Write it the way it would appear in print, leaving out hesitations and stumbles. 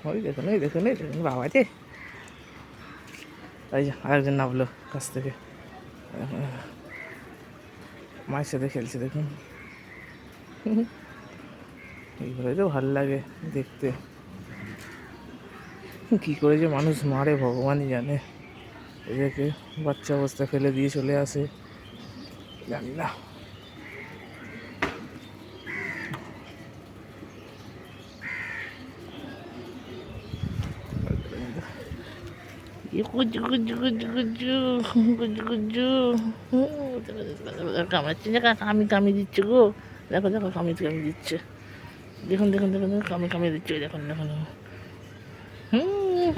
ওই দেখুন বাবা রে, এই যে আরেকজন নামলো কাছ থেকে, মায়ের সাথে খেলছে দেখুন। এইভাবে তো ভালো লাগে দেখতে। কী করে যে মানুষ মারে ভগবানই জানে, এদেরকে বাচ্চা অবস্থা ফেলে দিয়ে চলে আসে, জানি না। কামড়াচ্ছে যে কামি দিচ্ছে গো, দেখো দেখো কামি দিচ্ছে, দেখুন দেখুন দেখুন কামি দিচ্ছে, দেখুন দেখুন। হুম।